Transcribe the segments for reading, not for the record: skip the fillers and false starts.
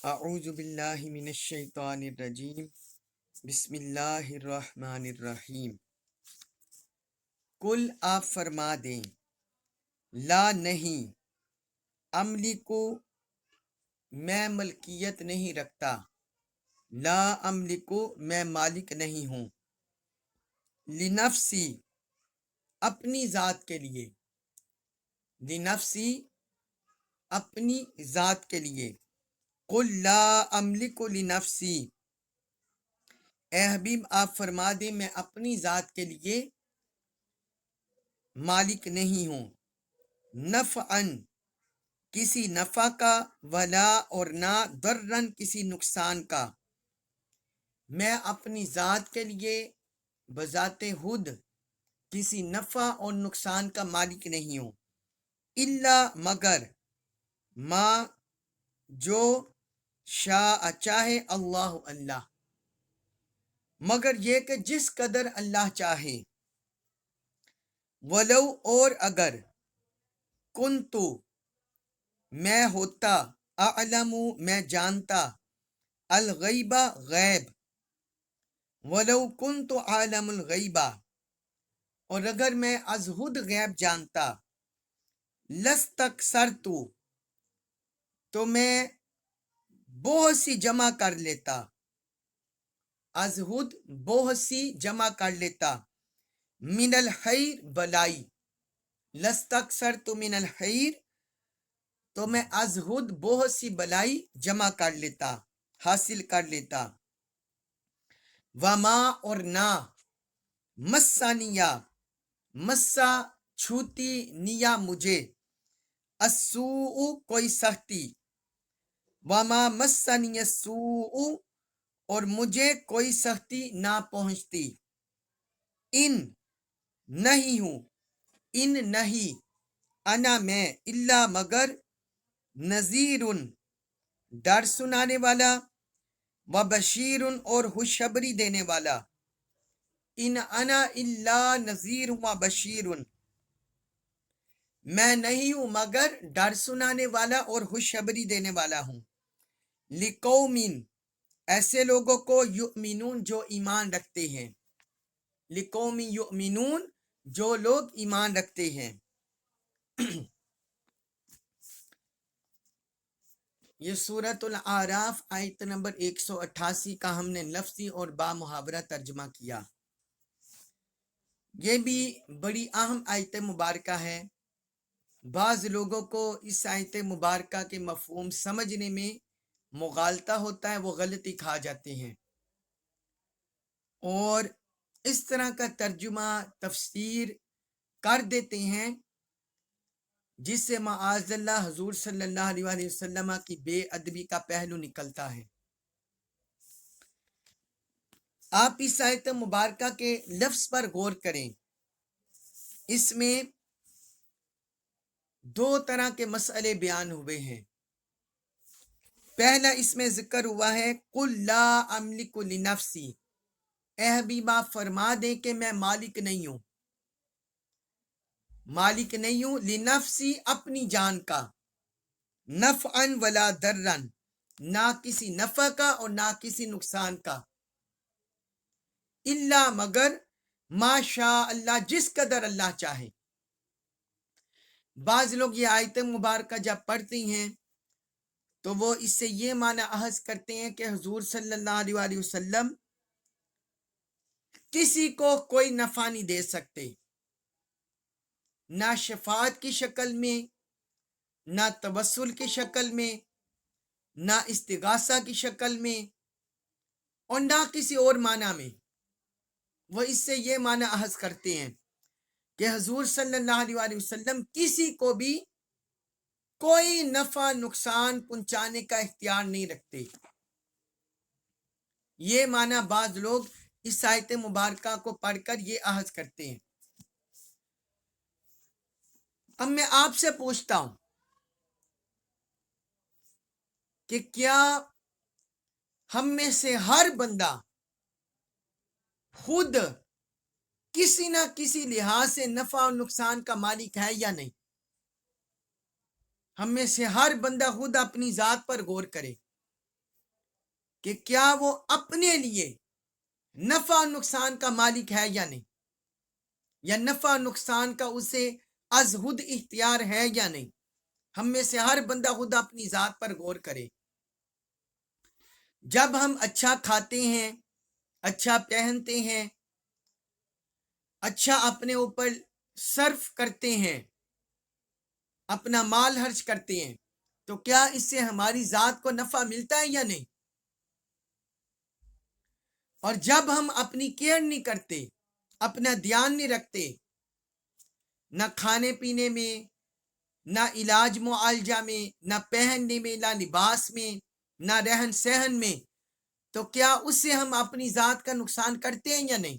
اعوذ باللہ من الشیطان الرجیم بسم اللہ الرحمن الرحیم۔ کل آپ فرما دیں، لا نہیں، املکو میں ملکیت نہیں رکھتا، لا املکو میں مالک نہیں ہوں، لنفسی اپنی ذات کے لیے، لنفسی اپنی ذات کے لیے، قل لا املک لنفسی اے حبیب آپ فرما دیں میں اپنی ذات کے لیے مالک نہیں ہوں، نفعن کسی نفع کا، ولا اور نہ ضررن کسی نقصان کا، میں اپنی ذات کے لیے بذات خود کسی نفع اور نقصان کا مالک نہیں ہوں، الا مگر ما جو شاء چاہے اللہ اللہ، مگر یہ کہ جس قدر اللہ چاہے، ولو اور اگر کنتو میں ہوتا، اعلم میں جانتا، الغیبہ غیب، ولو کنت عالم الغیبہ اور اگر میں از حد غیب جانتا، لستکثرتو تو میں بہت سی جمع کر لیتا، از حد بہت سی جمع کر لیتا، من الخیر بلائی، لستکثرتو من الخیر تو میں از حد بہت سی بلائی جمع کر لیتا، حاصل کر لیتا، وما اور نہ مسانیہ مسا چھوتی نیا مجھے، السوء کوئی سختی، وما مسنی السوء اور مجھے کوئی سختی نہ پہنچتی، ان نہیں ہوں، ان نہیں، انا میں، الا مگر، نذیر ڈر سنانے والا، و بشیر اور خوشخبری دینے والا، ان انا الا نذیر و بشیر میں نہیں ہوں مگر ڈر سنانے والا اور خوشخبری دینے والا ہوں، لقوم ایسے لوگوں کو، یؤمنون جو ایمان رکھتے ہیں، لقوم یؤمنون جو لوگ ایمان رکھتے ہیں۔ یہ سورۃ الاعراف آیت نمبر 188 کا ہم نے لفظی اور با محاورہ ترجمہ کیا۔ یہ بھی بڑی اہم آیت مبارکہ ہے۔ بعض لوگوں کو اس آیت مبارکہ کے مفہوم سمجھنے میں مغالطہ ہوتا ہے، وہ غلطی کھا جاتے ہیں اور اس طرح کا ترجمہ تفسیر کر دیتے ہیں جس سے معاذ اللہ حضور صلی اللہ علیہ وآلہ وسلم کی بے ادبی کا پہلو نکلتا ہے۔ آپ اس آیت مبارکہ کے لفظ پر غور کریں، اس میں دو طرح کے مسئلے بیان ہوئے ہیں۔ پہلا اس میں ذکر ہوا ہے قل لا املک لنفسی، اے حبیبہ فرما دیں کہ میں مالک نہیں ہوں، مالک نہیں ہوں، لنفسی اپنی جان کا، نفعن ولا ضررن نہ کسی نفع کا اور نہ کسی نقصان کا، الا مگر ما شاء اللہ جس قدر اللہ چاہے۔ بعض لوگ یہ آیت مبارکہ جب پڑھتے ہیں تو وہ اس سے یہ معنی اخذ کرتے ہیں کہ حضور صلی اللہ علیہ وآلہ وسلم کسی کو کوئی نفع نہیں دے سکتے، نہ شفاعت کی شکل میں، نہ توسل کی شکل میں، نہ استغاثہ کی شکل میں اور نہ کسی اور معنی میں۔ وہ اس سے یہ معنی اخذ کرتے ہیں کہ حضور صلی اللہ علیہ وآلہ وسلم کسی کو بھی کوئی نفع نقصان پہنچانے کا اختیار نہیں رکھتے۔ یہ معنی بعض لوگ اس آیت مبارکہ کو پڑھ کر یہ اخذ کرتے ہیں۔ اب میں آپ سے پوچھتا ہوں کہ کیا ہم میں سے ہر بندہ خود کسی نہ کسی لحاظ سے نفع اور نقصان کا مالک ہے یا نہیں؟ ہم میں سے ہر بندہ خود اپنی ذات پر غور کرے، کہ کیا وہ اپنے لیے نفع و نقصان کا مالک ہے یا نہیں، یا نفع و نقصان کا اسے از خود اختیار ہے یا نہیں۔ ہم میں سے ہر بندہ خود اپنی ذات پر غور کرے۔ جب ہم اچھا کھاتے ہیں، اچھا پہنتے ہیں، اچھا اپنے اوپر صرف کرتے ہیں، اپنا مال خرچ کرتے ہیں، تو کیا اس سے ہماری ذات کو نفع ملتا ہے یا نہیں؟ اور جب ہم اپنی کیئر نہیں کرتے، اپنا دھیان نہیں رکھتے، نہ کھانے پینے میں، نہ علاج معالجہ میں، نہ پہننے میں، نہ لباس میں، نہ رہن سہن میں، تو کیا اس سے ہم اپنی ذات کا نقصان کرتے ہیں یا نہیں؟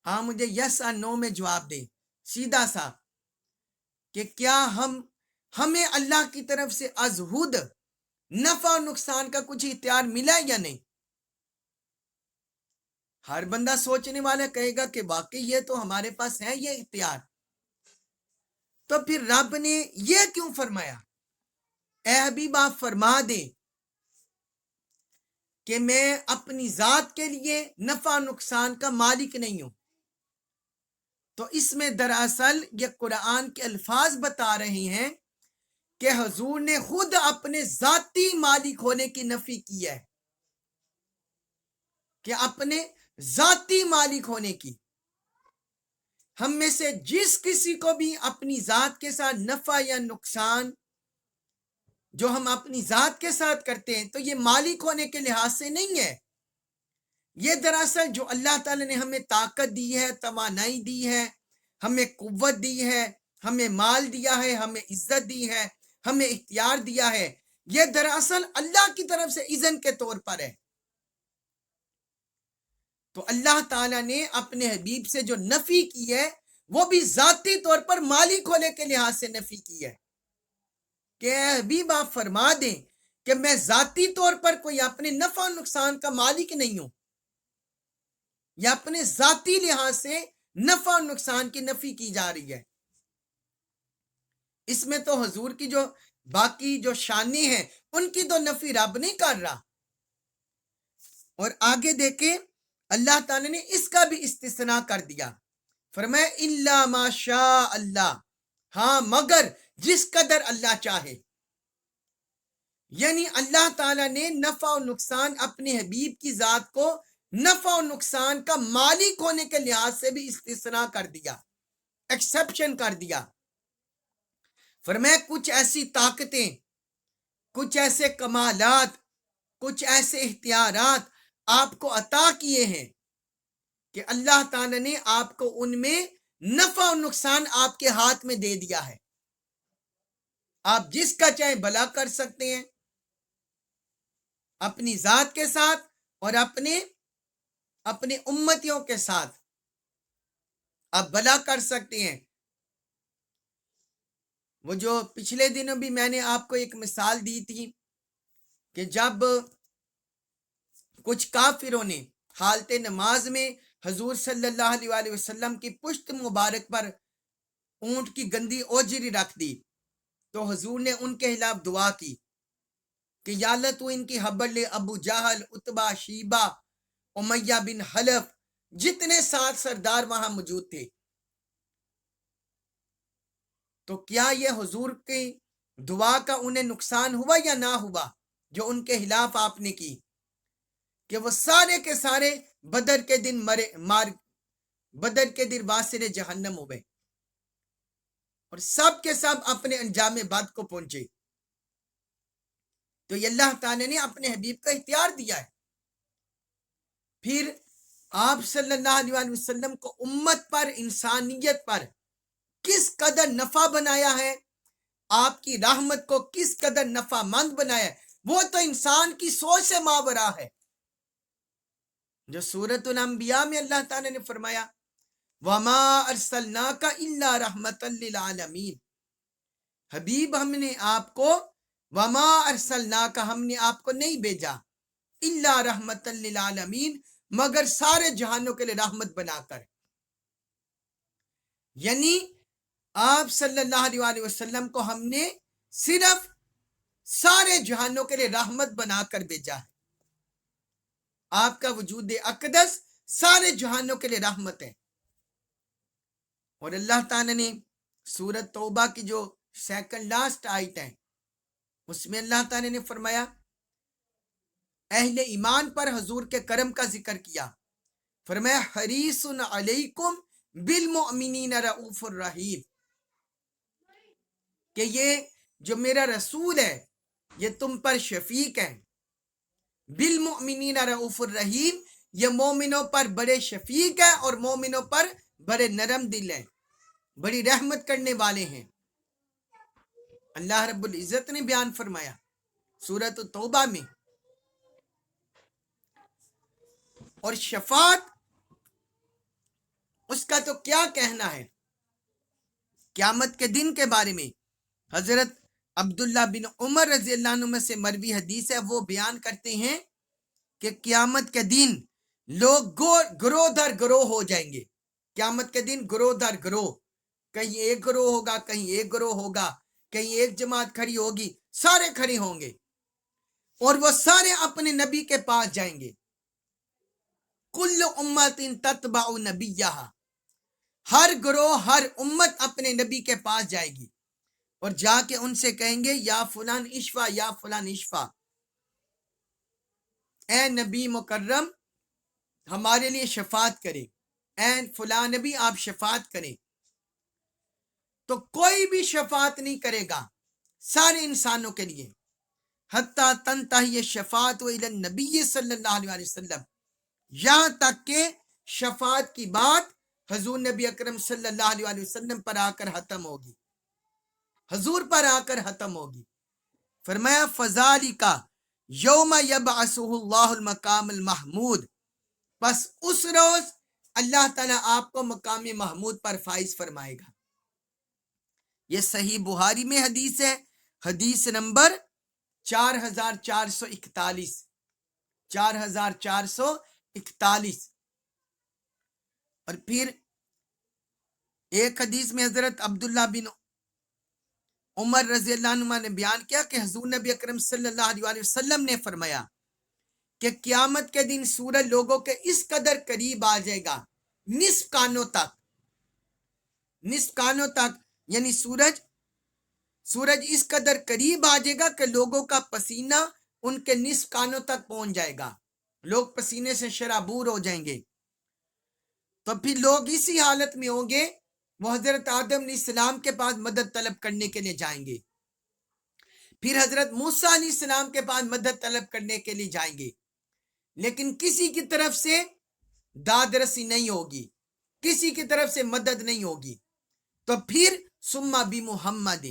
ہاں، مجھے یس اور نو میں جواب دیں، سیدھا سا، کہ کیا ہمیں اللہ کی طرف سے از خود نفع و نقصان کا کچھ اختیار ملا یا نہیں؟ ہر بندہ سوچنے والا کہے گا کہ واقعی یہ تو ہمارے پاس ہے یہ اختیار۔ تو پھر رب نے یہ کیوں فرمایا؟ اے حبیب آپ فرما دیں کہ میں اپنی ذات کے لیے نفع و نقصان کا مالک نہیں ہوں۔ تو اس میں دراصل یہ قرآن کے الفاظ بتا رہے ہیں کہ حضور نے خود اپنے ذاتی مالک ہونے کی نفی کی ہے، کہ اپنے ذاتی مالک ہونے کی۔ ہم میں سے جس کسی کو بھی اپنی ذات کے ساتھ نفع یا نقصان جو ہم اپنی ذات کے ساتھ کرتے ہیں، تو یہ مالک ہونے کے لحاظ سے نہیں ہے۔ یہ دراصل جو اللہ تعالی نے ہمیں طاقت دی ہے، توانائی دی ہے، ہمیں قوت دی ہے، ہمیں مال دیا ہے، ہمیں عزت دی ہے، ہمیں اختیار دیا ہے، یہ دراصل اللہ کی طرف سے اذن کے طور پر ہے۔ تو اللہ تعالیٰ نے اپنے حبیب سے جو نفی کی ہے، وہ بھی ذاتی طور پر مالک ہونے کے لحاظ سے نفی کی ہے، کہ اے حبیب آپ فرما دیں کہ میں ذاتی طور پر کوئی اپنے نفع و نقصان کا مالک نہیں ہوں، یا اپنے ذاتی لحاظ سے نفع و نقصان کی نفی کی جا رہی ہے۔ اس میں تو حضور کی جو باقی جو شانیں ہیں ان کی تو نفی رب نہیں کر رہا۔ اور آگے دیکھیں، اللہ تعالیٰ نے اس کا بھی استثناء کر دیا، فرمایا الا ما شاء اللہ، ہاں مگر جس قدر اللہ چاہے۔ یعنی اللہ تعالیٰ نے نفع و نقصان اپنے حبیب کی ذات کو نفع و نقصان کا مالک ہونے کے لحاظ سے بھی استثناء کر دیا، ایکسپشن کر دیا۔ فرمایا کچھ ایسی طاقتیں، کچھ ایسے کمالات، کچھ ایسے اختیارات آپ کو عطا کیے ہیں کہ اللہ تعالیٰ نے آپ کو ان میں نفع و نقصان آپ کے ہاتھ میں دے دیا ہے۔ آپ جس کا چاہے بھلا کر سکتے ہیں، اپنی ذات کے ساتھ اور اپنے امتیوں کے ساتھ آپ بھلا کر سکتے ہیں۔ وہ جو پچھلے دنوں بھی میں نے آپ کو ایک مثال دی تھی کہ جب کچھ کافروں نے حالت نماز میں حضور صلی اللہ علیہ وسلم کی پشت مبارک پر اونٹ کی گندی اوجری رکھ دی، تو حضور نے ان کے خلاف دعا کی کہ یا اللہ تو ان کی حبر لے، ابو جہل، عتبہ، شیبہ، امیہ بن حلف، جتنے 7 سردار وہاں موجود تھے۔ تو کیا یہ حضور کی دعا کا انہیں نقصان ہوا یا نہ ہوا جو ان کے خلاف آپ نے کی، کہ وہ سارے کے سارے بدر کے دن واسر جہنم ہوئے اور سب کے سب اپنے انجام بد کو پہنچے۔ تو یہ اللہ تعالی نے اپنے حبیب کا اختیار دیا ہے۔ پھر آپ صلی اللہ علیہ وسلم کو امت پر، انسانیت پر کس قدر نفع بنایا ہے، آپ کی رحمت کو کس قدر نفع مند بنایا ہے، وہ تو انسان کی سوچ سے ماورا ہے۔ جو سورۃ الانبیاء میں اللہ تعالی نے فرمایا وَمَا أَرْسَلْنَاكَ إِلَّا رَحْمَةً لِلْعَالَمِينَ، حبیب ہم نے آپ کو وَمَا أَرْسَلْنَاكَ ہم نے آپ کو نہیں بھیجا إِلَّا رَحْمَةً لِلْعَالَمِينَ مگر سارے جہانوں کے لیے رحمت بنا کر۔ یعنی آپ صلی اللہ علیہ وسلم کو ہم نے سارے جہانوں کے لیے رحمت بنا کر بھیجا ہے. آپ کا وجود اقدس سارے جہانوں کے لیے رحمت ہے. اور اللہ تعالیٰ نے سورت توبہ کی جو سیکنڈ لاسٹ آیت ہے اس میں اللہ تعالیٰ نے فرمایا اہل ایمان پر حضور کے کرم کا ذکر کیا. فرمایا حریص علیکم بالمؤمنین رؤوف الرحیم، کہ یہ جو میرا رسول ہے یہ تم پر شفیق ہے. بالمؤمنین رؤوف الرحیم، یہ مومنوں پر بڑے شفیق ہے اور مومنوں پر بڑے نرم دل ہیں، بڑی رحمت کرنے والے ہیں. اللہ رب العزت نے بیان فرمایا سورۃ توبہ میں. اور شفاعت اس کا تو کیا کہنا ہے. قیامت کے دن کے بارے میں حضرت عبداللہ بن عمر رضی اللہ عنہ سے مروی حدیث ہے، وہ بیان کرتے ہیں کہ قیامت کے دن لوگ گروہ در گروہ ہو جائیں گے. قیامت کے دن گروہ در گروہ، کہیں ایک گروہ ہوگا، کہیں ایک گروہ ہوگا، کہیں ایک جماعت کھڑی ہوگی، سارے کھڑے ہوں گے اور وہ سارے اپنے نبی کے پاس جائیں گے. کل امت تتبع نبیہا، ہر گروہ ہر امت اپنے نبی کے پاس جائے گی اور جا کے ان سے کہیں گے یا فلان اشفا، یا فلان اشفا، اے نبی مکرم ہمارے لیے شفاعت کرے، اے فلان نبی آپ شفاعت کریں. تو کوئی بھی شفاعت نہیں کرے گا سارے انسانوں کے لیے، حتیٰ تنتہی شفاعت الی النبی صلی اللہ علیہ وسلم، یہاں تک کہ شفاعت کی بات حضور نبی اکرم صلی اللہ علیہ وسلم پر آ کر ختم ہوگی، حضور پر آ کر ختم ہوگی. فرمایا فذالک یوم یبعثہ اللہ المقام المحمود، پس اس روز اللہ تعالیٰ آپ کو مقام محمود پر فائز فرمائے گا. یہ صحیح بخاری میں حدیث ہے، حدیث نمبر 4441، 4441. اور پھر ایک حدیث میں حضرت عبداللہ بن عمر رضی اللہ عنہ نے بیان کیا کہ حضور نبی اکرم صلی اللہ علیہ وسلم نے فرمایا کہ قیامت کے دن سورج لوگوں کے اس قدر قریب آ جائے گا، نصف کانوں تک، نصف کانوں تک، یعنی سورج اس قدر قریب آ جائے گا کہ لوگوں کا پسینہ ان کے نصف کانوں تک پہنچ جائے گا، لوگ پسینے سے شرابور ہو جائیں گے. تو پھر لوگ اسی حالت میں ہوں گے، وہ حضرت آدم علیہ السلام کے پاس مدد طلب کرنے کے لیے جائیں گے، پھر حضرت موسیٰ علیہ السلام کے پاس مدد طلب کرنے کے لیے جائیں گے، لیکن کسی کی طرف سے داد رسی نہیں ہوگی، کسی کی طرف سے مدد نہیں ہوگی. تو پھر ثم بمحمد،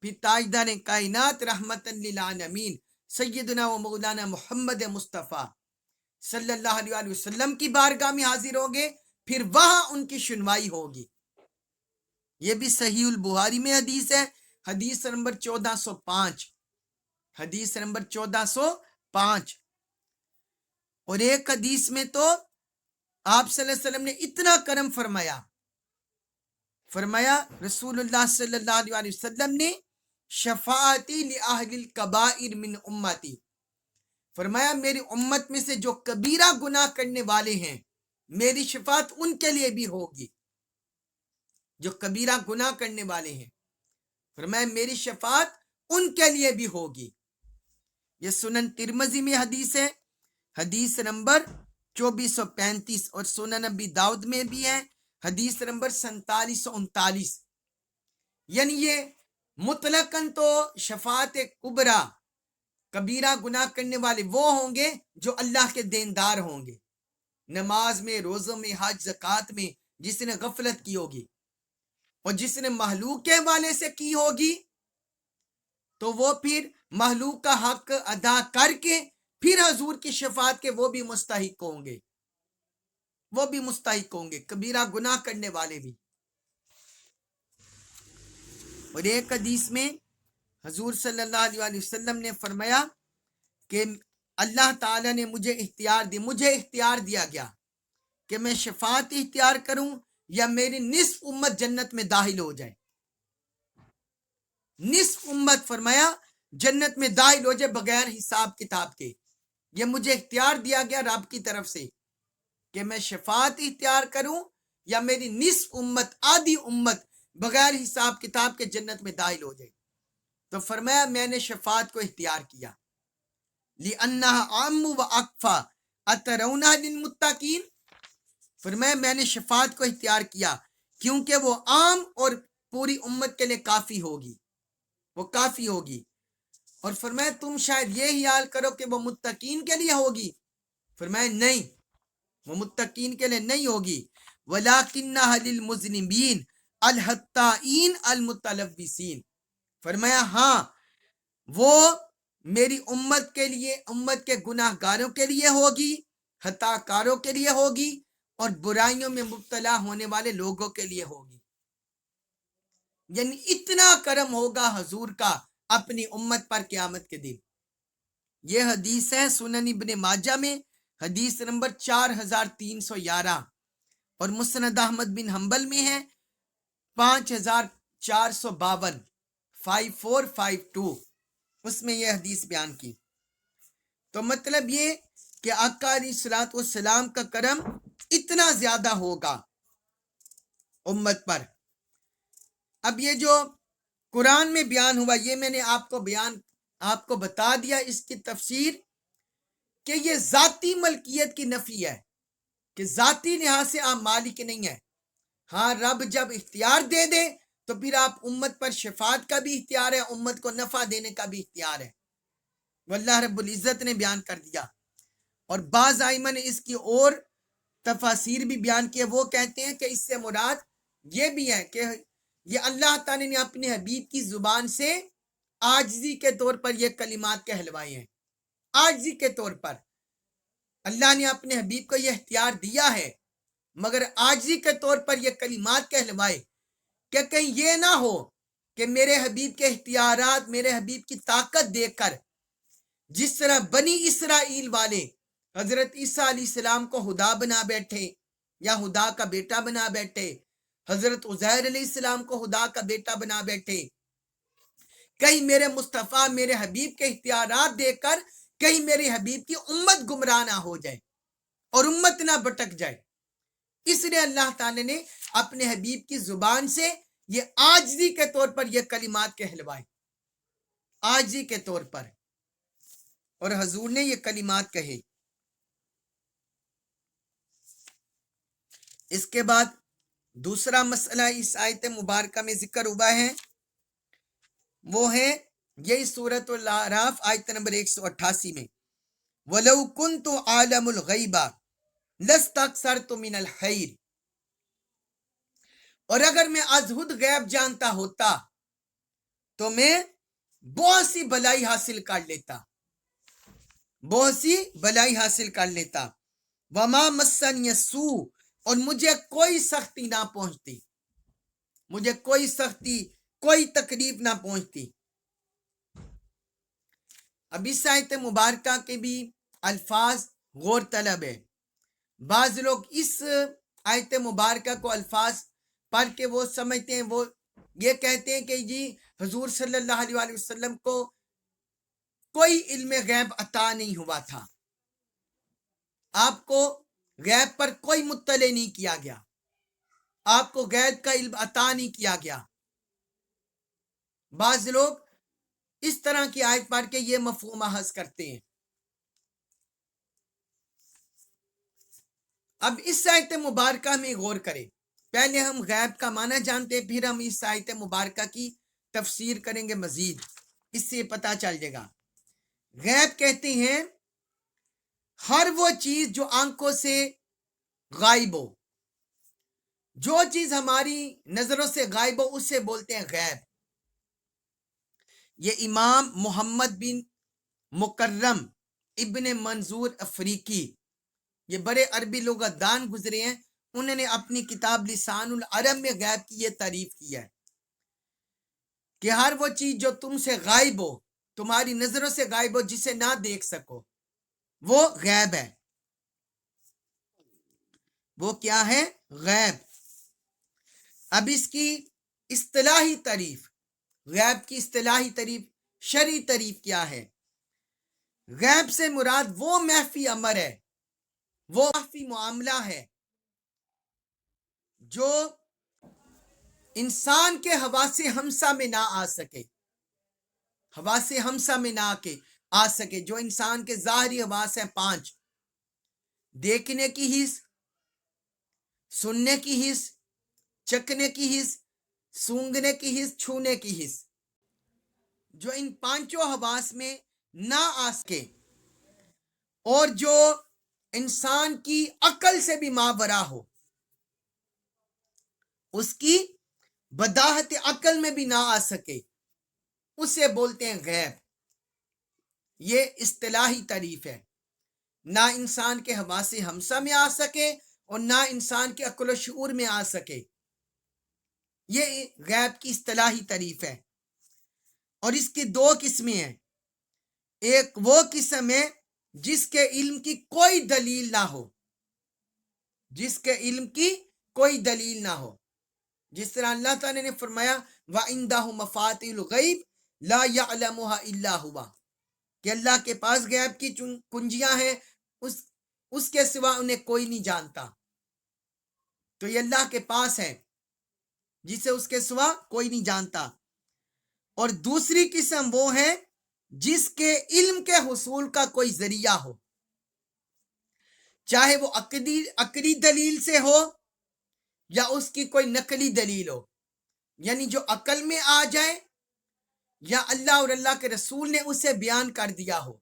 پھر تاجدار کائنات رحمت للعالمین سیدنا و مولانا محمد مصطفیٰ صلی اللہ علیہ وسلم کی بارگاہ میں حاضر ہوں گے، پھر وہاں ان کی سنوائی ہوگی. یہ بھی صحیح البخاری میں حدیث ہے، حدیث نمبر 1405، حدیث نمبر 1405. اور ایک حدیث میں تو آپ صلی اللہ علیہ وسلم نے اتنا کرم فرمایا رسول اللہ صلی اللہ علیہ وسلم نے شفاعتی لأہل الکبائر من امتی، فرمایا میری امت میں سے جو کبیرہ گناہ کرنے والے ہیں میری شفاعت ان کے لیے بھی ہوگی، جو کبیرہ گناہ کرنے والے ہیں فرمایا میری شفاعت ان کے لیے بھی ہوگی. یہ سنن ترمذی میں حدیث ہے، حدیث نمبر 2435، اور سنن نبی داؤد میں بھی ہے، حدیث نمبر 4739. یعنی یہ مطلقاً تو شفاعت کبریٰ، کبیرہ گناہ کرنے والے وہ ہوں گے جو اللہ کے دیندار ہوں گے، نماز میں، روزوں میں، حج زکوٰۃ میں جس نے غفلت کی ہوگی، اور جس نے محلوق کے حوالے سے کی ہوگی تو وہ پھر محلوق کا حق ادا کر کے پھر حضور کی شفاعت کے وہ بھی مستحق ہوں گے، وہ بھی مستحق ہوں گے، کبیرہ گناہ کرنے والے بھی. اور ایک حدیث میں حضور صلی اللہ علیہ وسلم نے فرمایا کہ اللہ تعالیٰ نے مجھے اختیار دیا گیا کہ میں شفاعت اختیار کروں یا میری نصف امت جنت میں داخل ہو جائے. نصف امت فرمایا جنت میں داخل ہو جائے بغیر حساب کتاب کے۔ یہ مجھے اختیار دیا گیا رب کی طرف سے کہ میں شفاعت اختیار کروں یا میری نصف امت، آدھی امت بغیر حساب کتاب کے جنت میں داخل ہو جائے۔ تو فرمایا میں نے شفاعت کو اختیار کیا، لِأَنَّهَا عَامُّ وَأَكْفَى أَتَرَوْنَهَا لِلْمُتَّقِينَ، فرمایا میں نے شفاعت کو اختیار کیا کیونکہ وہ عام اور پوری امت کے لیے کافی ہوگی، وہ کافی ہوگی۔ اور فرمایا تم شاید یہ خیال کرو کہ وہ متقین کے لیے ہوگی، فرمایا نہیں، وہ متقین کے لیے نہیں ہوگی، وَلَكِنَّهَا لِلْمُذْنِبِينَ الْخَطَّائِينَ الْمُتَلَوِّثِينَ، فرمایا ہاں وہ میری امت کے لیے، امت کے گناہ گاروں کے لیے ہوگی، خطا کاروں کے لیے ہوگی، اور برائیوں میں مبتلا ہونے والے لوگوں کے لیے ہوگی۔ یعنی اتنا کرم ہوگا حضور کا اپنی امت پر قیامت کے دن۔ یہ حدیث ہے سنن ابن ماجہ میں، حدیث نمبر 4311، اور مسند احمد بن حنبل میں ہے 5452، 5452، اس میں یہ حدیث بیان کی۔ تو مطلب یہ کہ آقا علیہ الصلوۃ والسلام کا کرم اتنا زیادہ ہوگا امت پر۔ اب یہ جو قرآن میں بیان ہوا یہ میں نے آپ کو بتا دیا اس کی تفسیر، کہ یہ ذاتی ملکیت کی نفی ہے، کہ ذاتی لحاظ سے آپ مالک نہیں ہے۔ ہاں رب جب اختیار دے دے تو پھر آپ امت پر شفاعت کا بھی اختیار ہے، امت کو نفع دینے کا بھی اختیار ہے، واللہ رب العزت نے بیان کر دیا۔ اور بعض ائمہ نے اس کی اور تفاسیر بھی بیان کیے، وہ کہتے ہیں کہ اس سے مراد یہ بھی ہے کہ یہ اللہ تعالی نے اپنے حبیب کی زبان سے عاجزی کے طور پر یہ کلمات کہلوائے ہیں، عاجزی کے طور پر اللہ نے اپنے حبیب کو یہ اختیار دیا ہے، مگر عاجزی کے طور پر یہ کلمات کہلوائے کہ کہیں یہ نہ ہو کہ میرے حبیب کے اختیارات، میرے حبیب کی طاقت دیکھ کر جس طرح بنی اسرائیل والے حضرت عیسیٰ علیہ السلام کو خدا بنا بیٹھے یا خدا کا بیٹا بنا بیٹھے، حضرت عزیر علیہ السلام کو خدا کا بیٹا بنا بیٹھے، کہیں میرے مصطفیٰ میرے حبیب کے اختیارات دیکھ کر کہیں میرے حبیب کی امت گمراہ نہ ہو جائے اور امت نہ بھٹک جائے، اس لیے اللہ تعالی نے اپنے حبیب کی زبان سے یہ عاجزی کے طور پر یہ کلمات کہلوائے، عاجزی کے طور پر، اور حضور نے یہ کلمات کہے۔ اس کے بعد دوسرا مسئلہ اس آیت مبارکہ میں ذکر ہوا ہے، وہ ہے یہی سورۃ الاعراف آیت نمبر 188 میں، وَلَوْ كُنْتُ عَالَمُ الْغَيْبَ لَاسْتَكْثَرْتُ مِنَ الْخَيْرِ، اور اگر میں ازحد غیب جانتا ہوتا تو میں بہت سی بلائی حاصل کر لیتا، بہت سی بلائی حاصل کر لیتا، وَمَا مَسَّنِيَ السُّوءُ، اور مجھے کوئی سختی نہ پہنچتی، مجھے کوئی سختی کوئی تکلیف نہ پہنچتی۔ اب اس آیت مبارکہ کے بھی الفاظ غور طلب ہے۔ بعض لوگ اس آیت مبارکہ کو الفاظ پڑھ کے وہ سمجھتے ہیں، وہ یہ کہتے ہیں کہ جی حضور صلی اللہ علیہ وسلم کو کوئی علم غیب عطا نہیں ہوا تھا، آپ کو غیب پر کوئی مطلع نہیں کیا گیا، آپ کو غیب کا علم عطا نہیں کیا گیا۔ بعض لوگ اس طرح کی آیت پڑھ کے یہ مفہوم اخذ کرتے ہیں۔ اب اس آیت مبارکہ میں غور کریں، پہلے ہم غیب کا معنی جانتے ہیں، پھر ہم اس آیت مبارکہ کی تفسیر کریں گے مزید، اس سے پتہ چل جائے گا۔ غیب کہتے ہیں ہر وہ چیز جو آنکھوں سے غائب ہو، جو چیز ہماری نظروں سے غائب ہو اسے بولتے ہیں غیب۔ یہ امام محمد بن مکرم ابن منظور افریقی، یہ بڑے عربی لغت دان گزرے ہیں، انہوں نے اپنی کتاب لسان العرب میں غیب کی یہ تعریف کی ہے کہ ہر وہ چیز جو تم سے غائب ہو، تمہاری نظروں سے غائب ہو، جسے نہ دیکھ سکو، وہ غیب ہے۔ وہ کیا ہے؟ غیب۔ اب اس کی اصطلاحی تعریف، غیب کی اصطلاحی تعریف شرعی طریق کیا ہے؟ غیب سے مراد وہ مخفی امر ہے، وہ مخفی معاملہ ہے جو انسان کے حواس ہمسا میں نہ آ سکے، حواس ہمسا میں نہ آ سکے، جو انسان کے ظاہری حواس ہیں 5، دیکھنے کی حس، سننے کی حس، چکھنے کی حس، سونگنے کی حس، چھونے کی حس، جو ان 5 حواس میں نہ آ سکے اور جو انسان کی عقل سے بھی ماورا ہو، اس کی بداہت عقل میں بھی نہ آ سکے، اسے بولتے ہیں غیب۔ یہ اصطلاحی تعریف ہے، نہ انسان کے حواس ہمسا میں آ سکے اور نہ انسان کے عقل و شعور میں آ سکے، یہ غیب کی اصطلاحی تعریف ہے۔ اور اس کی 2 قسمیں ہیں، ایک وہ قسم ہے جس کے علم کی کوئی دلیل نہ ہو، جس کے علم کی کوئی دلیل نہ ہو، جس طرح اللہ تعالی نے فرمایا وَعِندَهُ مَفَاتِحُ الْغَیْبِ لَا يَعْلَمُهَا إِلَّا هُوَ، کہ اللہ کے پاس غیب کی کنجیاں ہیں، اس کے سوا انہیں کوئی نہیں جانتا، تو یہ اللہ کے پاس ہے جسے اس کے سوا کوئی نہیں جانتا۔ اور دوسری قسم وہ ہے جس کے علم کے حصول کا کوئی ذریعہ ہو، چاہے وہ عقلی دلیل سے ہو یا اس کی کوئی نقلی دلیل ہو، یعنی جو عقل میں آ جائے یا اللہ اور اللہ کے رسول نے اسے بیان کر دیا ہو۔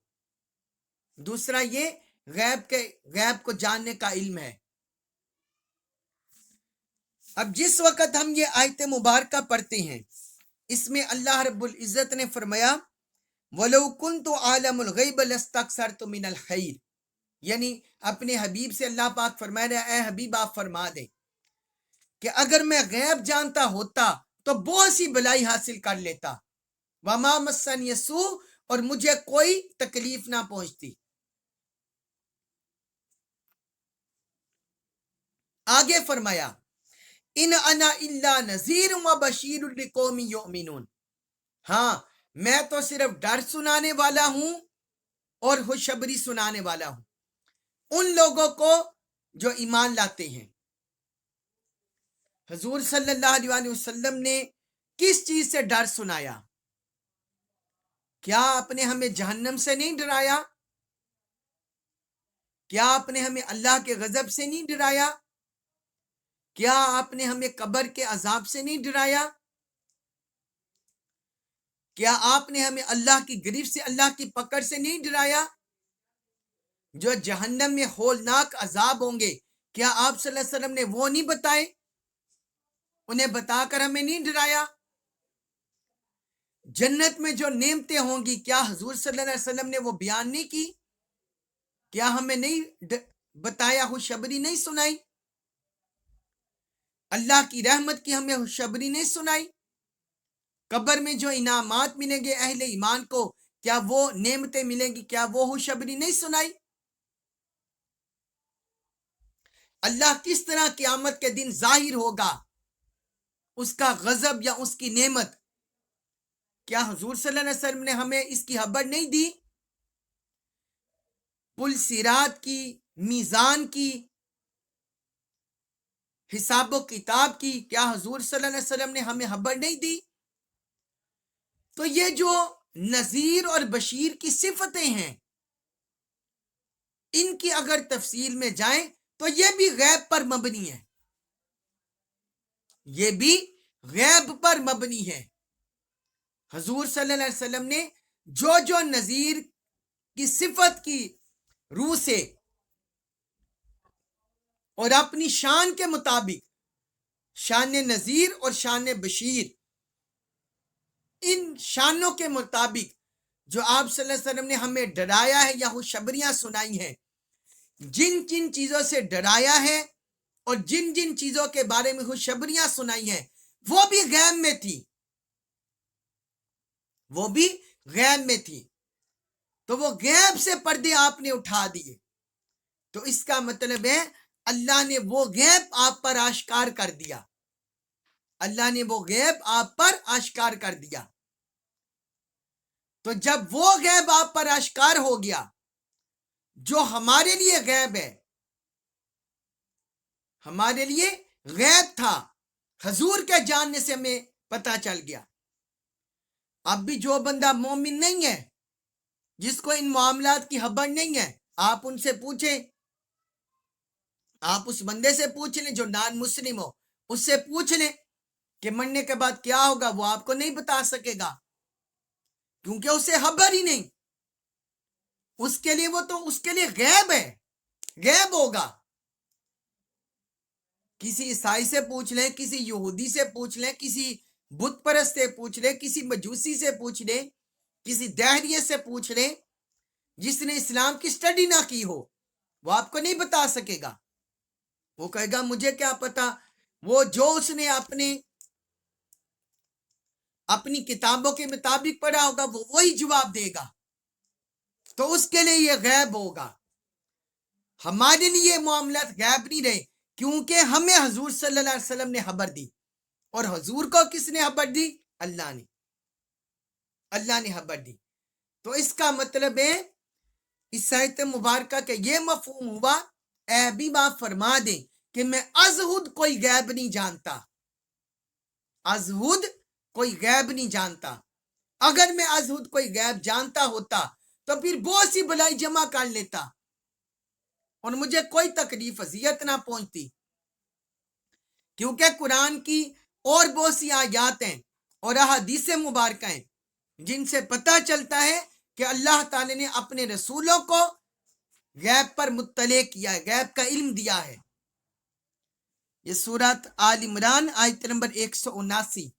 دوسرا یہ غیب کو جاننے کا علم ہے۔ اب جس وقت ہم یہ آیت مبارکہ پڑھتے ہیں، اس میں اللہ رب العزت نے فرمایا وَلَوْ كُنْتُ عَالَمُ الْغَيْبَ لَاسْتَكْثَرْتُ مِنَ الْخَيْرِ، یعنی اپنے حبیب سے اللہ پاک فرما رہے ہیں، اے حبیب آپ فرما دیں کہ اگر میں غیب جانتا ہوتا تو بہت سی بلائی حاصل کر لیتا، وَمَا مَسَّنِيَ السُّوءُ، اور مجھے کوئی تکلیف نہ پہنچتی۔ آگے فرمایا ان انا الا نذیر و بشیر لقوم یؤمنون، ہاں میں تو صرف ڈر سنانے والا ہوں اور خوشخبری سنانے والا ہوں ان لوگوں کو جو ایمان لاتے ہیں۔ حضور صلی اللہ علیہ وسلم نے کس چیز سے ڈر سنایا؟ کیا آپ نے ہمیں جہنم سے نہیں ڈرایا؟ کیا آپ نے ہمیں اللہ کے غضب سے نہیں ڈرایا؟ کیا آپ نے ہمیں قبر کے عذاب سے نہیں ڈرایا؟ کیا آپ نے ہمیں اللہ کی گرفت سے، اللہ کی پکڑ سے نہیں ڈرایا؟ جو جہنم میں ہولناک عذاب ہوں گے، کیا آپ صلی اللہ علیہ وسلم نے وہ نہیں بتائے؟ انہیں بتا کر ہمیں نہیں ڈرایا؟ جنت میں جو نعمتیں ہوں گی، کیا حضور صلی اللہ علیہ وسلم نے وہ بیان نہیں کی؟ کیا ہمیں نہیں بتایا، خوشخبری نہیں سنائی؟ اللہ کی رحمت کی ہمیں خوشخبری نہیں سنائی؟ قبر میں جو انعامات ملیں گے اہل ایمان کو، کیا وہ نعمتیں ملیں گی، کیا وہ خوشخبری نہیں سنائی؟ اللہ کس طرح قیامت کے دن ظاہر ہوگا، اس کا غضب یا اس کی نعمت، کیا حضور صلی اللہ علیہ وسلم نے ہمیں اس کی خبر نہیں دی؟ پل صراط کی، میزان کی، حساب و کتاب کی، کیا حضور صلی اللہ علیہ وسلم نے ہمیں خبر نہیں دی؟ تو یہ جو نذیر اور بشیر کی صفتیں ہیں، ان کی اگر تفصیل میں جائیں تو یہ بھی غیب پر مبنی ہے، یہ بھی غیب پر مبنی ہے۔ حضور صلی اللہ علیہ وسلم نے جو نذیر کی صفت کی روح سے اور اپنی شان کے مطابق، شان نذیر اور شان بشیر، ان شانوں کے مطابق جو آپ صلی اللہ علیہ وسلم نے ہمیں ڈرایا ہے یا خوشخبریاں سنائی ہیں، جن جن چیزوں سے ڈرایا ہے اور جن جن چیزوں کے بارے میں خوشخبریاں سنائی ہیں، وہ بھی غیب میں تھی، وہ بھی غیب میں تھی۔ تو وہ غیب سے پردے آپ نے اٹھا دیے، تو اس کا مطلب ہے اللہ نے وہ غیب آپ پر آشکار کر دیا، اللہ نے وہ غیب آپ پر آشکار کر دیا۔ تو جب وہ غیب آپ پر آشکار ہو گیا جو ہمارے لیے غیب ہے، ہمارے لیے غیب تھا، حضور کے جاننے سے ہمیں پتہ چل گیا. اب بھی جو بندہ مومن نہیں ہے، جس کو ان معاملات کی خبر نہیں ہے، آپ ان سے پوچھیں، آپ اس بندے سے پوچھ لیں جو نان مسلم ہو، اس سے پوچھ لیں کہ مرنے کے بعد کیا ہوگا. وہ آپ کو نہیں بتا سکے گا کیونکہ اسے خبر ہی نہیں. اس کے لیے وہ تو اس کے لیے غیب ہے، غیب ہوگا. کسی عیسائی سے پوچھ لیں، کسی یہودی سے پوچھ لیں، کسی بت پرست سے پوچھ لیں، کسی مجوسی سے پوچھ لیں، کسی دہریے سے پوچھ لیں جس نے اسلام کی سٹڈی نہ کی ہو، وہ آپ کو نہیں بتا سکے گا. وہ کہے گا مجھے کیا پتا. وہ جو اس نے اپنی کتابوں کے مطابق پڑھا ہوگا وہ وہی جواب دے گا. تو اس کے لیے یہ غیب ہوگا. ہمارے لیے معاملات غیب نہیں رہے کیونکہ ہمیں حضور صلی اللہ علیہ وسلم نے خبر دی. اور حضور کو کس نے خبر دی؟ اللہ نے. اللہ نے خبر دی. تو اس کا مطلب ہے اس آیت مبارکہ کے یہ مفہوم ہوا، اے حبیب آپ فرما دیں کہ میں ازہد کوئی غیب نہیں جانتا. ازہد کوئی غیب نہیں جانتا. اگر میں ازہد کوئی غیب جانتا ہوتا تو پھر بہت سی بلائی جمع کر لیتا اور مجھے کوئی تکلیف اذیت نہ پہنچتی. کیونکہ قرآن کی اور بہت سی آیات ہیں اور احادیث مبارکہ ہیں جن سے پتہ چلتا ہے کہ اللہ تعالی نے اپنے رسولوں کو غیب پر مطلع کیا ہے، غیب کا علم دیا ہے. یہ سورۃ آل عمران آیت نمبر 179،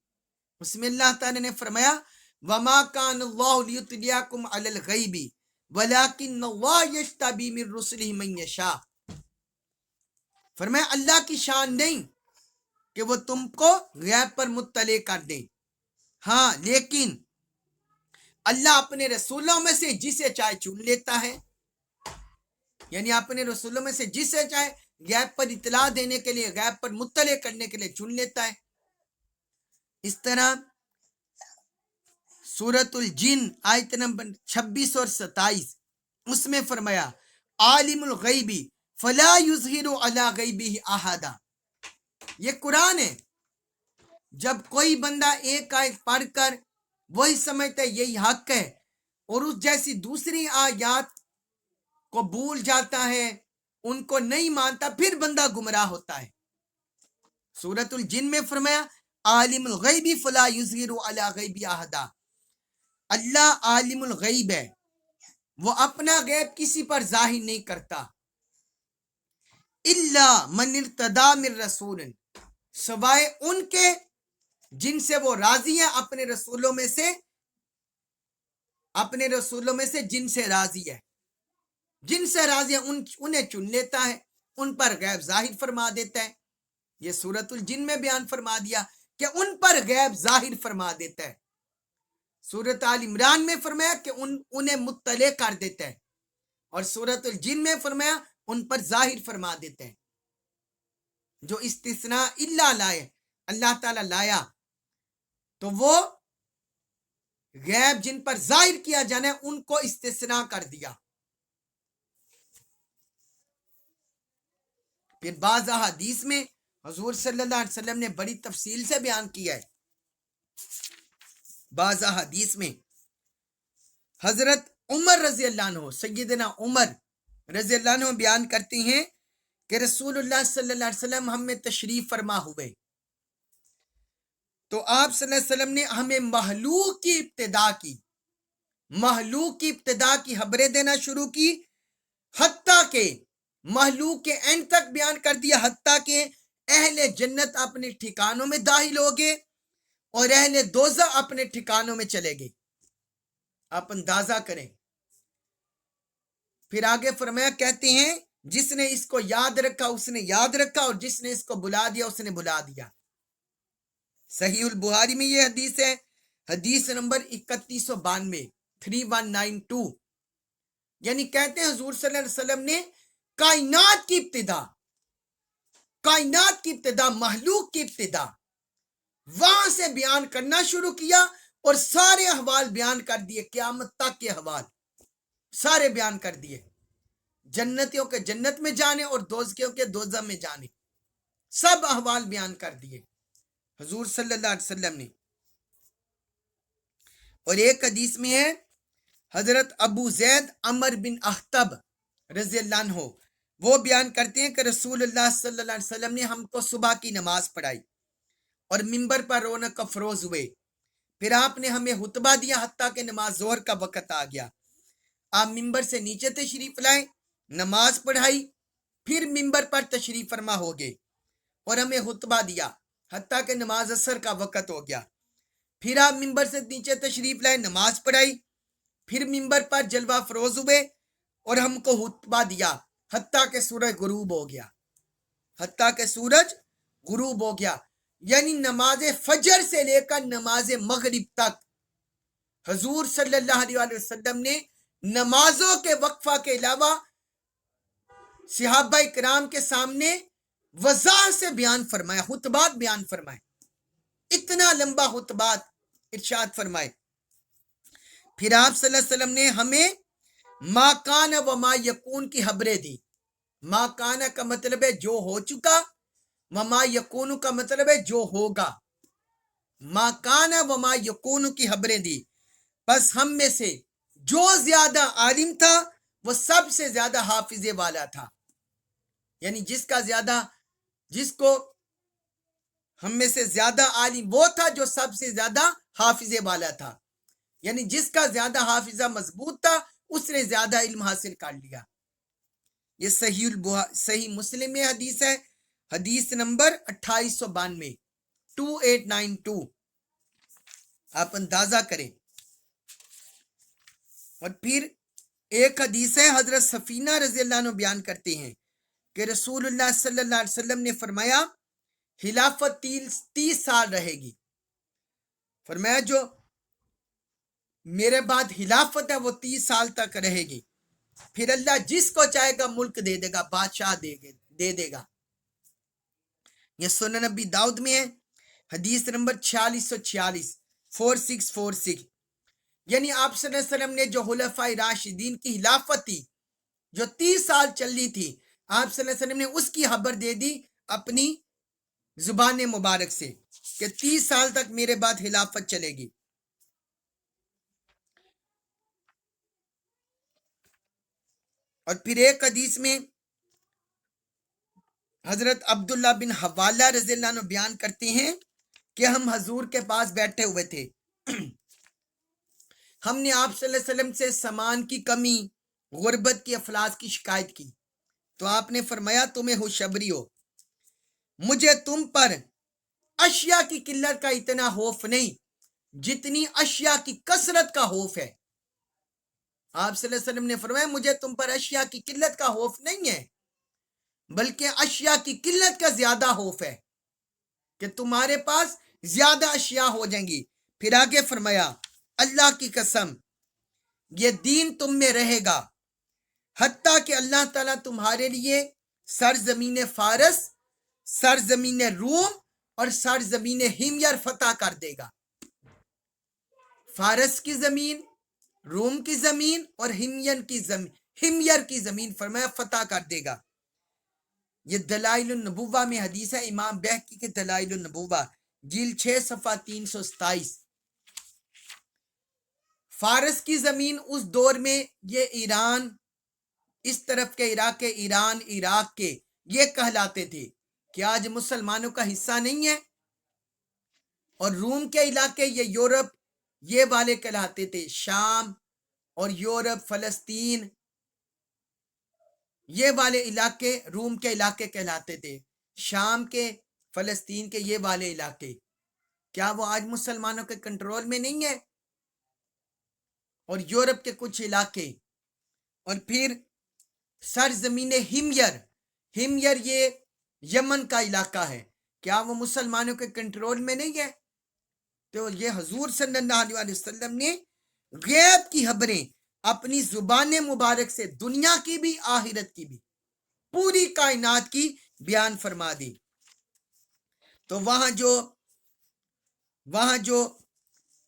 اس میں اللہ تعالی نے فرمایا وَمَا كَانَ اللَّهُ لِيُطْلِعَكُمْ عَلَى الْغَيْبِ وَلَكِنَّ اللَّهَ يَجْتَبِي مِن رُّسُلِهِ مَن يَشَاءُ. فرمایا اللہ کی شان نہیں کہ وہ تم کو غیب پر مطلع کر دے، ہاں لیکن اللہ اپنے رسولوں میں سے جسے چاہے چن لیتا ہے. یعنی اپنے رسولوں میں سے جسے چاہے غیب پر اطلاع دینے کے لیے، غیب پر مطلع کرنے کے لیے چن لیتا ہے. اس طرح سورۃ الجن آیت نمبر 26 اور 27، اس میں فرمایا عالم الغیب فلا یظہر علی غیبہ احدا. یہ قرآن ہے. جب کوئی بندہ ایک آیت پڑھ کر وہی سمجھتا ہے یہی حق ہے اور اس جیسی دوسری آیات کو بھول جاتا ہے، ان کو نہیں مانتا، پھر بندہ گمراہ ہوتا ہے. سورۃ الجن میں فرمایا عالم الغیب فلا یظہر علی غیبہ احدا. اللہ عالم الغیب ہے، وہ اپنا غیب کسی پر ظاہر نہیں کرتا. الا من ارتضی من رسول، سوائے ان کے جن سے وہ راضی ہیں، اپنے رسولوں میں سے جن سے راضی ہے، جن سے راضی ہے انہیں چن لیتا ہے، ان پر غیب ظاہر فرما دیتا ہے. یہ سورۃ الجن میں بیان فرما دیا کہ ان پر غیب ظاہر فرما دیتا ہے. سورۃ آل عمران میں فرمایا کہ انہیں مطلع کر دیتا ہے، اور سورۃ الجن میں فرمایا ان پر ظاہر فرما دیتا ہے. جو استثناء الا لائے اللہ تعالی لایا تو وہ غیب جن پر ظاہر کیا جانا ہے ان کو استثناء کر دیا. پھر بعض احادیث میں حضور صلی اللہ علیہ وسلم نے بڑی تفصیل سے بیان کیا ہے. بعض احادیث میں حضرت عمر رضی اللہ عنہ، سیدنا عمر رضی اللہ عنہ بیان کرتے ہیں کہ رسول اللہ صلی اللہ علیہ وسلم ہم میں تشریف فرما ہوئے تو آپ صلی اللہ علیہ وسلم نے ہمیں مخلوق کی ابتدا کی خبریں دینا شروع کی، حتیٰ کہ مخلوق کے اینڈ تک بیان کر دیا، حتیٰ کہ اہل جنت اپنے ٹھکانوں میں داخل ہو گئے اور اہل دوزخ اپنے ٹھکانوں میں چلے گئے. آپ اندازہ کریں. پھر آگے فرمایا کہتے ہیں جس نے اس کو یاد رکھا اس نے یاد رکھا اور جس نے اس کو بلا دیا اس نے بلا دیا. صحیح البخاری میں یہ حدیث ہے، حدیث نمبر 3192، یعنی کہتے ہیں حضور صلی اللہ علیہ وسلم نے کائنات کی ابتدا مخلوق کی ابتدا وہاں سے بیان کرنا شروع کیا اور سارے احوال بیان کر دیے، قیامت تک کے احوال سارے بیان کر دیے، جنتیوں کے جنت میں جانے اور دوزخیوں کے دوزخ میں جانے، سب احوال بیان کر دیے حضور صلی اللہ علیہ وسلم نے۔ اور ایک حدیث میں ہے حضرت ابو زید عمر بن اخطب رضی اللہ عنہ وہ بیان کرتے ہیں کہ رسول اللہ صلی اللہ علیہ وسلم نے ہم کو صبح کی نماز پڑھائی اور ممبر پر رونق افروز ہوئے، پھر آپ نے ہمیں خطبہ دیا حتیٰ کہ نماز ظہر کا وقت آ گیا، آپ ممبر سے نیچے تشریف لائے، نماز پڑھائی، پھر ممبر پر تشریف فرما ہو گئے اور ہمیں خطبہ دیا حتیٰ کہ نماز عصر کا وقت ہو گیا، پھر آپ ممبر سے نیچے تشریف لائے، نماز پڑھائی، پھر ممبر پر جلوہ فروز ہوئے اور ہم کو خطبہ دیا حتیٰ کہ سورج غروب ہو گیا، حتیٰ کہ سورج غروب ہو گیا، یعنی نماز فجر سے لے کر نماز مغرب تک حضور صلی اللہ علیہ وسلم نے نمازوں کے وقفہ کے علاوہ صحابہ کرام کے سامنے وضاحت سے بیان فرمایا، خطبات بیان فرمائے، اتنا لمبا خطبات ارشاد فرمائے۔ پھر آپ صلی اللہ علیہ وسلم نے ہمیں ما کان و ما یکون کی خبریں دی۔ ما کان کا مطلب ہے جو ہو چکا، وما یکون کا مطلب ہے جو ہوگا، ما کان و ما یکون کی خبریں دی، بس ہم میں سے جو زیادہ عالم تھا وہ سب سے زیادہ حافظے والا تھا، یعنی جس کو ہم میں سے زیادہ عالم وہ تھا جو سب سے زیادہ حافظے والا تھا، یعنی جس کا زیادہ حافظہ مضبوط تھا اس نے زیادہ علم حاصل کر لیا۔ یہ صحیح مسلم میں حدیث ہے، حدیث نمبر 2892 2892، آپ اندازہ کریں۔ اور پھر ایک حدیث ہے حضرت سفینہ رضی اللہ عنہ بیان کرتے ہیں کہ رسول اللہ صلی اللہ علیہ وسلم نے فرمایا خلافت 30 سال رہے گی، فرمایا جو میرے بعد خلافت ہے وہ 30 سال تک رہے گی، پھر اللہ جس کو چاہے گا ملک دے دے گا، بادشاہ دے دے گا۔ یہ سنن نبی داؤد میں ہے، حدیث نمبر 4646 4646، یعنی آپ صلی اللہ علیہ وسلم نے جو خلفائے راشدین کی خلافت تھی جو 30 سال چلی تھی، آپ صلی اللہ علیہ وسلم نے اس کی خبر دے دی اپنی زبان مبارک سے کہ 30 سال تک میرے بعد خلافت چلے گی۔ اور پھر ایک حدیث میں حضرت عبداللہ بن حوالہ رضی اللہ عنہ بیان کرتے ہیں کہ ہم حضور کے پاس بیٹھے ہوئے تھے، ہم نے آپ صلی اللہ علیہ وسلم سے سامان کی کمی، غربت کی، افلاس کی شکایت کی، تو آپ نے فرمایا تمہیں خوشخبری ہو، مجھے تم پر اشیاء کی قلت کا اتنا خوف نہیں جتنی اشیاء کی کثرت کا خوف ہے۔ آپ صلی اللہ علیہ وسلم نے فرمایا مجھے تم پر اشیاء کی قلت کا خوف نہیں ہے بلکہ اشیاء کی قلت کا زیادہ خوف ہے کہ تمہارے پاس زیادہ اشیاء ہو جائیں گی۔ پھر آگے فرمایا اللہ کی قسم یہ دین تم میں رہے گا حتیٰ کہ اللہ تعالیٰ تمہارے لیے سرزمین فارس، سرزمین روم اور سرزمین ہمیر فتح کر دے گا۔ فارس کی زمین، روم کی زمین اور ہمیر کی زمین فرمایا فتح کر دے گا۔ یہ دلائل النبوہ میں حدیث ہے، امام بہقی کے دلائل النبوہ جلد 6 صفحہ 327۔ فارس کی زمین اس دور میں یہ ایران، اس طرف کے عراق کے ایران، عراق کے یہ کہلاتے تھے کہ آج مسلمانوں کا حصہ نہیں ہے، اور روم کے علاقے یہ یورپ یہ والے کہلاتے تھے، شام اور یورپ، فلسطین یہ والے علاقے روم کے علاقے کہلاتے تھے، شام کے، فلسطین کے یہ والے علاقے، کیا وہ آج مسلمانوں کے کنٹرول میں نہیں ہے؟ اور یورپ کے کچھ علاقے، اور پھر سرزمین ہمیر یہ یمن کا علاقہ ہے، کیا وہ مسلمانوں کے کنٹرول میں نہیں ہے؟ تو یہ حضور صلی اللہ علیہ وسلم نے غیب کی خبریں اپنی زبان مبارک سے دنیا کی بھی آخرت کی بھی پوری کائنات کی بیان فرما دی۔ تو وہاں جو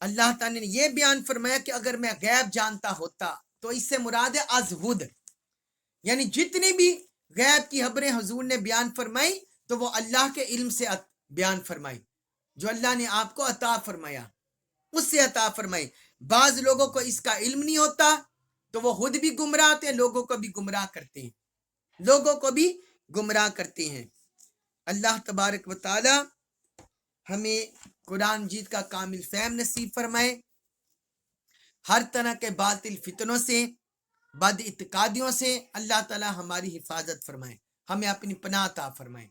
اللہ تعالیٰ نے یہ بیان فرمایا کہ اگر میں غیب جانتا ہوتا، تو اس سے مراد ہے ازہد، یعنی جتنی بھی غیب کی خبریں حضور نے بیان فرمائی تو وہ اللہ کے علم سے بیان فرمائی، جو اللہ نے آپ کو عطا فرمایا اس سے عطا فرمائی۔ بعض لوگوں کو اس کا علم نہیں ہوتا تو وہ خود بھی گمراہ ہوتے ہیں، لوگوں کو بھی گمراہ کرتے ہیں۔ اللہ تبارک و تعالی ہمیں قرآن مجید کا کامل فہم نصیب فرمائے، ہر طرح کے باطل فتنوں سے، بد اعتقادیوں سے اللہ تعالی ہماری حفاظت فرمائے، ہمیں اپنی پناہ عطا فرمائے،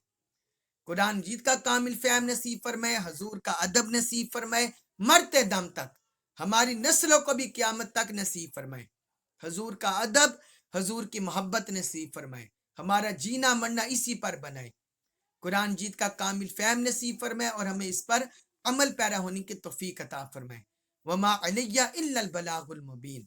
قرآن مجید کا کامل فہم نصیب فرمائے، حضور کا ادب نصیب فرمائے، مرتے دم تک ہماری نسلوں کو بھی قیامت تک نصیب فرمائے، حضور کا ادب، حضور کی محبت نصیب فرمائے، ہمارا جینا مرنا اسی پر بنائے، قرآن مجید کا کامل فہم نصیب فرمائے اور ہمیں اس پر عمل پیرا ہونے کی توفیق عطا فرمائے۔ وما علیہ الا البلاغ المبین۔